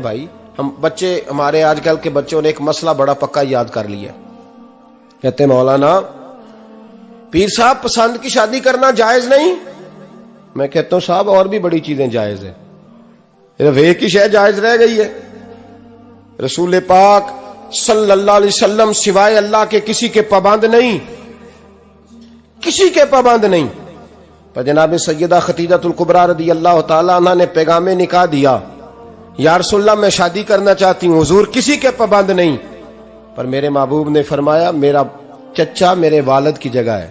بھائی. ہم بچے، ہمارے آج کل کے بچوں نے ایک مسئلہ بڑا پکا یاد کر لیا. کہتے مولانا پیر صاحب پسند کی شادی کرنا جائز نہیں. میں کہتا ہوں صاحب اور بھی بڑی چیزیں جائز ہیں، صرف ایک ہی شے جائز رہ گئی ہے. رسول پاک صلی اللہ علیہ وسلم سوائے اللہ کے کسی کے پابند نہیں، کسی کے پابند نہیں. پر جناب سیدہ خدیجہ الکبریٰ رضی اللہ تعالی عنہ نے پیغام نکاح دیا، یا رسول اللہ میں شادی کرنا چاہتی ہوں. حضور کسی کے پابند نہیں، پر میرے محبوب نے فرمایا میرا چچا میرے والد کی جگہ ہے،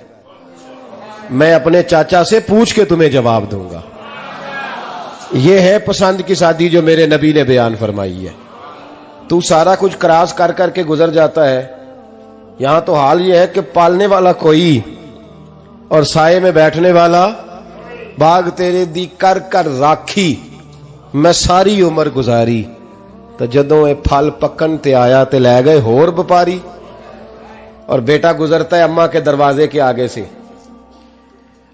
میں اپنے چاچا سے پوچھ کے تمہیں جواب دوں گا. یہ ہے پسند کی شادی جو میرے نبی نے بیان فرمائی ہے. تو سارا کچھ کراس کر کر کے گزر جاتا ہے. یہاں تو حال یہ ہے کہ پالنے والا کوئی اور سائے میں بیٹھنے والا. باغ تیرے دی کر کر راکھی میں ساری عمر گزاری، تو جدوں اے پھل پکن تے آیا تے لے گئے ہور بپاری. اور بیٹا گزرتا ہے اماں کے دروازے کے آگے سے،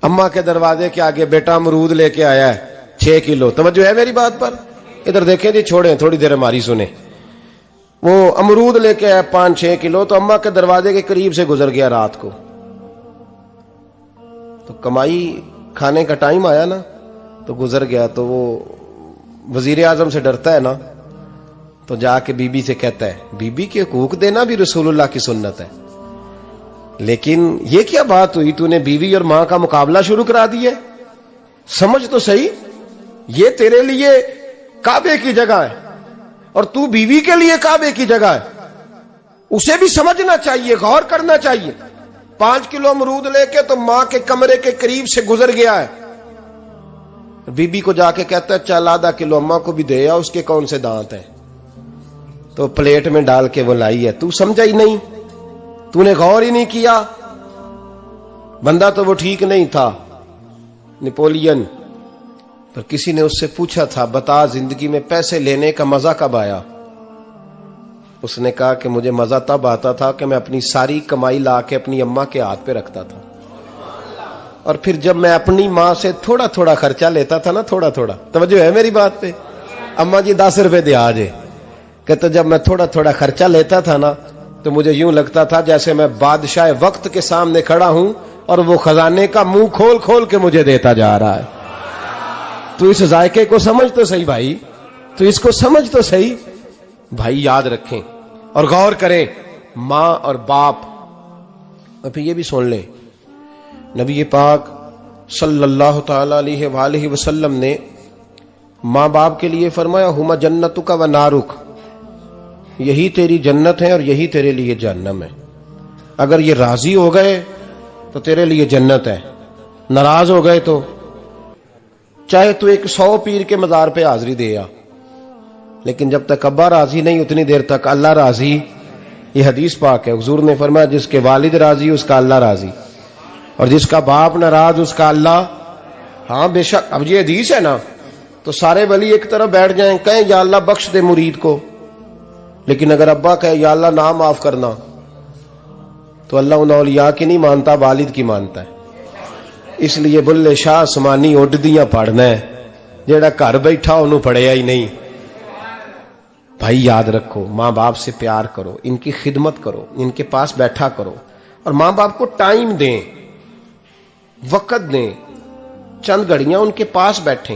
اماں کے دروازے کے آگے بیٹا امرود لے کے آیا ہے 6 کلو. توجہ ہے میری بات پر؟ ادھر دیکھیں جی، چھوڑیں تھوڑی دیر ہماری سنیں. وہ امرود لے کے آیا 5-6 کلو، تو اماں کے دروازے کے قریب سے گزر گیا رات کو. تو کمائی کھانے کا ٹائم آیا نا، تو گزر گیا. تو وہ وزیر اعظم سے ڈرتا ہے نا، تو جا کے بی بی سے کہتا ہے بی بی کے حقوق دینا بھی رسول اللہ کی سنت ہے. لیکن یہ کیا بات ہوئی، تو نے بیوی اور ماں کا مقابلہ شروع کرا دیا. سمجھ تو صحیح، یہ تیرے لیے کعبے کی جگہ ہے اور تو بیوی کے لیے کعبے کی جگہ ہے. اسے بھی سمجھنا چاہیے، غور کرنا چاہیے. 5 کلو امرود لے کے تو ماں کے کمرے کے قریب سے گزر گیا ہے. بی بی کو جا کے کہتا ہے چل آدھا کلو اماں کو بھی دے آ، اس کے کون سے دانت ہیں. تو پلیٹ میں ڈال کے وہ لائی ہے. تو سمجھا ہی نہیں، تو نے غور ہی نہیں کیا. بندہ تو وہ ٹھیک نہیں تھا نپولین، پر کسی نے اس سے پوچھا تھا بتا زندگی میں پیسے لینے کا مزہ کب آیا. اس نے کہا کہ مجھے مزہ تب آتا تھا کہ میں اپنی ساری کمائی لا کے اپنی اماں کے ہاتھ پہ رکھتا تھا، اور پھر جب میں اپنی ماں سے تھوڑا تھوڑا خرچہ لیتا تھا نا، تھوڑا تھوڑا. توجہ ہے میری بات پہ؟ اماں جی 10 روپے دے آ جے. کہتا جب میں تھوڑا تھوڑا خرچہ لیتا تھا نا، تو مجھے یوں لگتا تھا جیسے میں بادشاہ وقت کے سامنے کھڑا ہوں اور وہ خزانے کا منہ کھول کھول کے مجھے دیتا جا رہا ہے. تو اس ذائقے کو سمجھ تو صحیح بھائی، تو اس کو سمجھ تو صحیح بھائی. یاد رکھیں اور غور کریں، ماں اور باپ. اور پھر یہ بھی سن لیں، نبی پاک صلی اللہ تعالی علیہ وآلہ وسلم نے ماں باپ کے لیے فرمایا ہما جنتک و نارک، یہی تیری جنت ہے اور یہی تیرے لیے جہنم ہے. اگر یہ راضی ہو گئے تو تیرے لیے جنت ہے، ناراض ہو گئے تو چاہے تو ایک 100 پیر کے مزار پہ حاضری دے آ، لیکن جب تک ابا راضی نہیں اتنی دیر تک اللہ راضی. یہ حدیث پاک ہے، حضور نے فرمایا جس کے والد راضی اس کا اللہ راضی، اور جس کا باپ ناراض اس کا اللہ. ہاں بے شک. اب یہ حدیث ہے نا، تو سارے ولی ایک طرف بیٹھ جائیں کہیں یا اللہ بخش دے مرید کو، لیکن اگر ابا کہے یا اللہ نہ معاف کرنا، تو اللہ ان اولیاء کی نہیں مانتا، والد کی مانتا ہے. اس لیے بلے شاہ سمانی اڈدیاں پڑھنا ہے، جیڑا گھر بیٹھا انہوں پڑھیا ہی نہیں. بھائی یاد رکھو، ماں باپ سے پیار کرو، ان کی خدمت کرو، ان کے پاس بیٹھا کرو، اور ماں باپ کو ٹائم دیں، وقت دیں، چند گھڑیاں ان کے پاس بیٹھیں.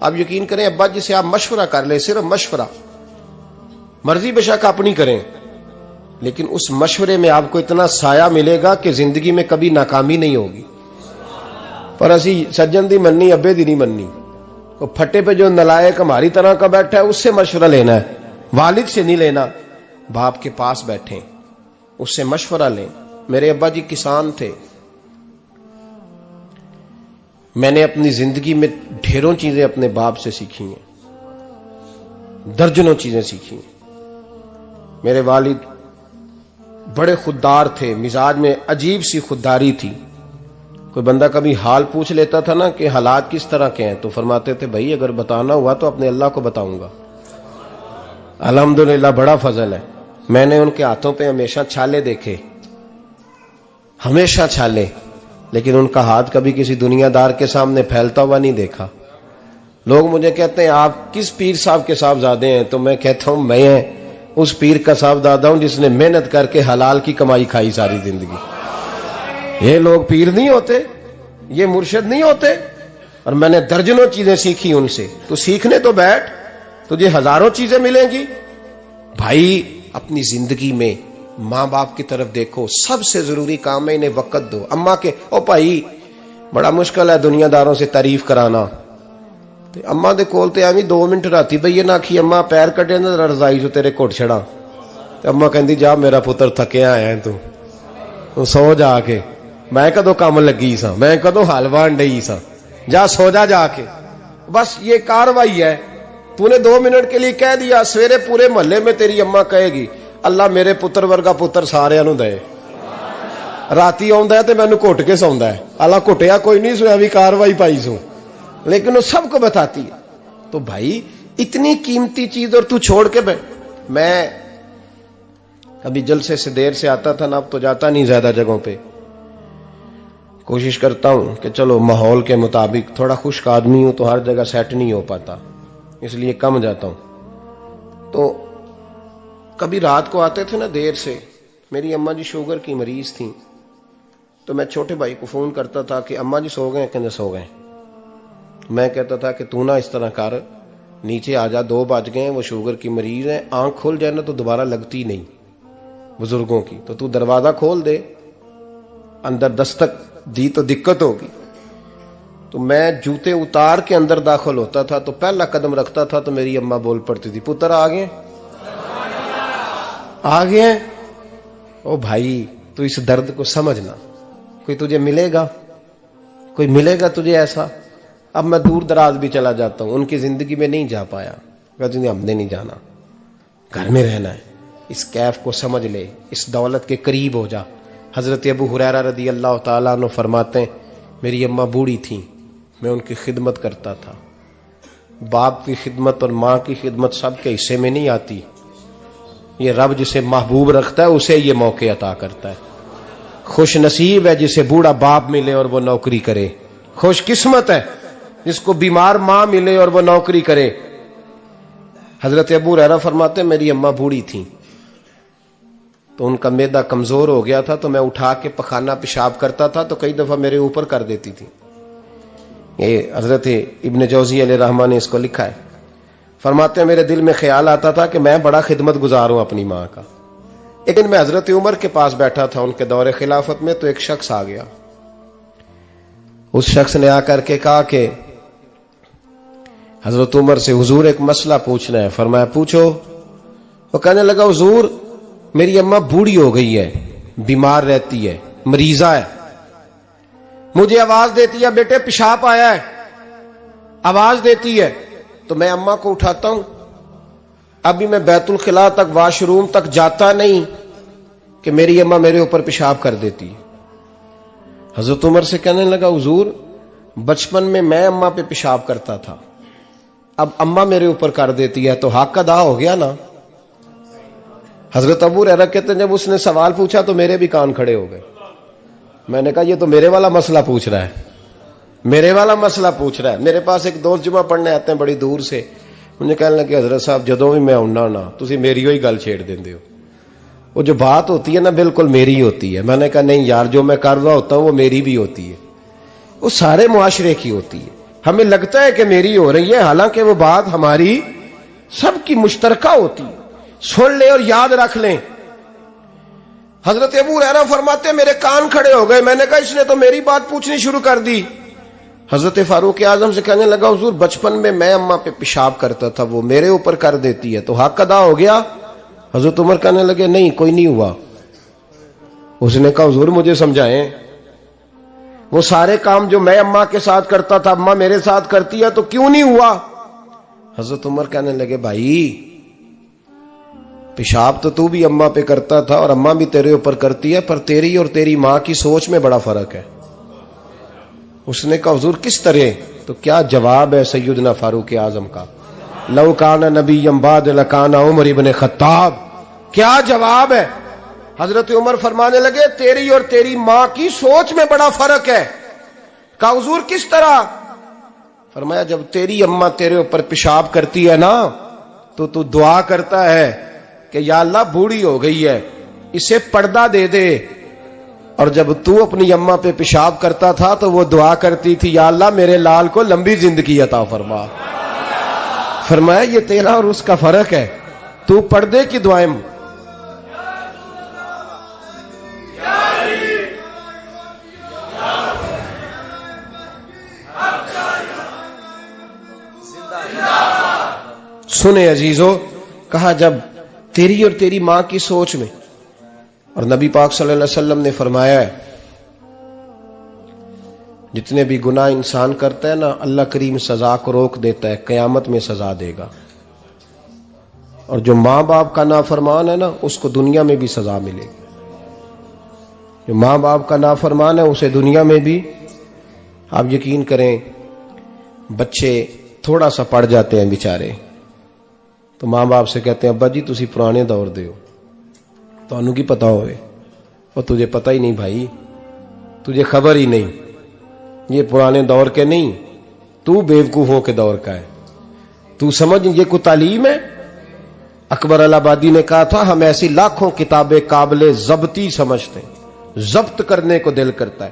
آپ یقین کریں ابا جی سے آپ مشورہ کر لیں، صرف مشورہ، مرضی بے شک اپنی کریں، لیکن اس مشورے میں آپ کو اتنا سایہ ملے گا کہ زندگی میں کبھی ناکامی نہیں ہوگی. پر اسی سجن دی مننی ابے دی نہیں مننی. وہ پھٹے پہ جو نلائق ہماری طرح کا بیٹھا ہے اس سے مشورہ لینا ہے، والد سے نہیں لینا. باپ کے پاس بیٹھیں، اس سے مشورہ لیں. میرے ابا جی کسان تھے. میں نے اپنی زندگی میں ڈھیروں چیزیں اپنے باپ سے سیکھی ہیں، درجنوں چیزیں سیکھی ہیں. میرے والد بڑے خوددار تھے، مزاج میں عجیب سی خودداری تھی. کوئی بندہ کبھی حال پوچھ لیتا تھا نا کہ حالات کس طرح کے ہیں، تو فرماتے تھے بھائی اگر بتانا ہوا تو اپنے اللہ کو بتاؤں گا. الحمدللہ بڑا فضل ہے. میں نے ان کے ہاتھوں پہ ہمیشہ چھالے دیکھے، ہمیشہ چھالے، لیکن ان کا ہاتھ کبھی کسی دنیا دار کے سامنے پھیلتا ہوا نہیں دیکھا. لوگ مجھے کہتے ہیں آپ کس پیر صاحب کے صاحبزادے ہیں؟ تو میں کہتا ہوں میں اس پیر کا صاحبزادہ ہوں جس نے محنت کر کے حلال کی کمائی کھائی ساری زندگی۔ یہ لوگ پیر نہیں ہوتے، یہ مرشد نہیں ہوتے، اور میں نے درجنوں چیزیں سیکھی ان سے۔ تو سیکھنے تو بیٹھ، تجھے ہزاروں چیزیں ملیں گی۔ بھائی اپنی زندگی میں ماں باپ کی طرف دیکھو، سب سے ضروری کام ہے انہیں وقت دو۔ اماں کے او بھائی بڑا مشکل ہے دنیا داروں سے تعریف کرانا، تے اماں دے کول تے ایویں 2 منٹ راتی بھئی نہ کھی اماں پیر کٹے نہ رضائی جو تیرے گھٹ چھڑا، تے اماں کہندی جا میرا پتر تھکیا آیا تو سو جا کے، میں کدو کام لگی سا، میں کدو حل وان ڈئی سا، جا سو جا کے۔ بس یہ کاروائی ہے، تو نے 2 منٹ کے لیے کہہ دیا، سویرے پورے محلے میں تیری اماں کہے گی اللہ میرے پتر ورگا پتر سارے نو دے، راتی آندا ہے تے مینوں گھٹ کے سوندا ہے، اللہ گھٹیا کوئی نہیں سویا بھی کاروائی پائی سو، لیکن وہ سب کو بتاتی ہے۔ تو بھائی اتنی قیمتی چیز اور تو چھوڑ کے میں ابھی جلسے سے دیر سے آتا تھا نا، اب تو جاتا نہیں زیادہ جگہوں پہ، کوشش کرتا ہوں کہ چلو ماحول کے مطابق، تھوڑا خشک آدمی ہوں تو ہر جگہ سیٹ نہیں ہو پاتا، اس لیے کم جاتا ہوں۔ تو کبھی رات کو آتے تھے نا دیر سے، میری اماں جی شوگر کی مریض تھیں، تو میں چھوٹے بھائی کو فون کرتا تھا کہ اماں جی سو گئے، کہنے سو گئے۔ میں کہتا تھا کہ تو نہ اس طرح کر، نیچے آ جا، 2 بج گئے، وہ شوگر کی مریض ہیں، آنکھ کھل جائے نا تو دوبارہ لگتی نہیں بزرگوں کی، تو دروازہ کھول دے، اندر دستک دی تو دقت ہوگی۔ تو میں جوتے اتار کے اندر داخل ہوتا تھا، تو پہلا قدم رکھتا تھا تو میری اماں بول پڑتی تھی پتر آ گئے آ گئے۔ او بھائی تو اس درد کو سمجھنا، کوئی تجھے ملے گا، کوئی ملے گا تجھے ایسا؟ اب میں دور دراز بھی چلا جاتا ہوں، ان کی زندگی میں نہیں جا پایا، کہتے ہیں ہم نے نہیں جانا، گھر میں رہنا ہے، اس کیف کو سمجھ لے، اس دولت کے قریب ہو جا۔ حضرت ابو ہریرہ رضی اللہ تعالیٰ عنہ فرماتے ہیں میری اماں بوڑھی تھیں، میں ان کی خدمت کرتا تھا۔ باپ کی خدمت اور ماں کی خدمت سب کے حصے میں نہیں آتی، یہ رب جسے محبوب رکھتا ہے اسے یہ موقع عطا کرتا ہے۔ خوش نصیب ہے جسے بوڑھا باپ ملے اور وہ نوکری کرے، خوش قسمت ہے جس کو بیمار ماں ملے اور وہ نوکری کرے۔ حضرت ابو ہریرہ فرماتے ہیں میری اماں بوڑھی تھیں تو ان کا معدہ کمزور ہو گیا تھا، تو میں اٹھا کے پخانہ پیشاب کرتا تھا تو کئی دفعہ میرے اوپر کر دیتی تھی۔ یہ حضرت ابن جوزی علیہ رحمہ نے اس کو لکھا ہے، فرماتے ہیں میرے دل میں خیال آتا تھا کہ میں بڑا خدمت گزار ہوں اپنی ماں کا۔ ایک دن میں حضرت عمر کے پاس بیٹھا تھا ان کے دور خلافت میں، تو ایک شخص آ گیا، اس شخص نے آ کر کے کہا کہ حضرت عمر سے حضور ایک مسئلہ پوچھنا ہے۔ فرمایا پوچھو۔ وہ کہنے لگا حضور میری اماں بوڑھی ہو گئی ہے، بیمار رہتی ہے، مریضہ ہے، مجھے آواز دیتی ہے بیٹے پیشاب آیا ہے، آواز دیتی ہے تو میں اماں کو اٹھاتا ہوں، ابھی میں بیت الخلاء تک واش روم تک جاتا نہیں کہ میری اماں میرے اوپر پیشاب کر دیتی ہے۔ حضرت عمر سے کہنے لگا حضور بچپن میں اماں پہ پیشاب کرتا تھا، اب اماں میرے اوپر کر دیتی ہے تو حق ادا ہو گیا نا۔ حضرت ابو ہریرہ کہتے ہیں جب اس نے سوال پوچھا تو میرے بھی کان کھڑے ہو گئے، میں نے کہا یہ تو میرے والا مسئلہ پوچھ رہا ہے، میرے والا مسئلہ پوچھ رہا ہے۔ میرے پاس ایک دوست جمعہ پڑھنے آتے ہیں بڑی دور سے، مجھے کہنے لگے حضرت صاحب جدوں بھی میں آنا نا تسی میری ہوئی گل چھیڑ دیندے ہو، وہ جو بات ہوتی ہے نا بالکل میری ہوتی ہے۔ میں نے کہا نہیں یار جو میں کر رہا ہوتا ہوں وہ میری بھی ہوتی ہے، وہ سارے معاشرے کی ہوتی ہے، ہمیں لگتا ہے کہ میری ہو رہی ہے حالانکہ وہ بات ہماری سب کی مشترکہ ہوتی ہے۔ سن لے اور یاد رکھ لیں۔ حضرت ابو ہریرہ فرماتے ہیں میرے کان کھڑے ہو گئے، میں نے کہا اس نے تو میری بات پوچھنی شروع کر دی۔ حضرت فاروق اعظم سے کہنے لگا حضور بچپن میں اماں پہ پیشاب کرتا تھا، وہ میرے اوپر کر دیتی ہے تو حق ادا ہو گیا؟ حضرت عمر کہنے لگے نہیں کوئی نہیں ہوا۔ اس نے کہا حضور مجھے سمجھائیں، وہ سارے کام جو میں اماں کے ساتھ کرتا تھا اماں میرے ساتھ کرتی ہے تو کیوں نہیں ہوا؟ حضرت عمر کہنے لگے بھائی پیشاب تو بھی اماں پہ کرتا تھا اور اماں بھی تیرے اوپر کرتی ہے، پر تیری اور تیری ماں کی سوچ میں بڑا فرق ہے۔ اس نے کہا حضور کس طرح؟ تو کیا جواب ہے سیدنا فاروق اعظم کا، لو کان نبی بعد لکان عمر ابن خطاب، کیا جواب ہے؟ حضرت عمر فرمانے لگے تیری اور تیری ماں کی سوچ میں بڑا فرق ہے۔ کہا حضور کس طرح؟ فرمایا جب تیری اماں تیرے اوپر پیشاب کرتی ہے نا تو تو دعا کرتا ہے کہ یا اللہ بوڑھی ہو گئی ہے اسے پردہ دے دے، اور جب تو اپنی اماں پہ پیشاب کرتا تھا تو وہ دعا کرتی تھی یا اللہ میرے لال کو لمبی زندگی عطا فرما۔ فرمایا یہ تیرا اور اس کا فرق ہے، تو پردے کی دعائیں سنے عزیزو، کہا جب تیری اور تیری ماں کی سوچ میں، اور نبی پاک صلی اللہ علیہ وسلم نے فرمایا ہے جتنے بھی گناہ انسان کرتا ہے نا اللہ کریم سزا کو روک دیتا ہے، قیامت میں سزا دے گا، اور جو ماں باپ کا نافرمان ہے نا اس کو دنیا میں بھی سزا ملے گی، جو ماں باپ کا نافرمان ہے اسے دنیا میں بھی۔ آپ یقین کریں بچے تھوڑا سا پڑ جاتے ہیں بیچارے تو ماں باپ سے کہتے ہیں ابا جی تسی پرانے دور دے ہو، تو انہوں کی پتا ہوئے، اور تجھے پتہ ہی نہیں بھائی، تجھے خبر ہی نہیں، یہ پرانے دور کے نہیں، تو بیوقوفوں کے دور کا ہے، تو سمجھ یہ کوئی تعلیم ہے۔ اکبر الہآبادی نے کہا تھا ہم ایسی لاکھوں کتابیں قابل ضبطی سمجھتے ہیں، ضبط کرنے کو دل کرتا ہے،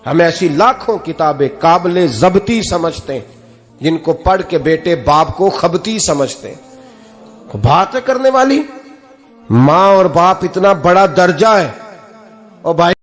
ہم ایسی لاکھوں کتابیں قابل ضبطی سمجھتے ہیں جن کو پڑھ کے بیٹے باپ کو خبتی سمجھتے ہیں۔ بات کرنے والی ماں اور باپ اتنا بڑا درجہ ہے، اور بھائی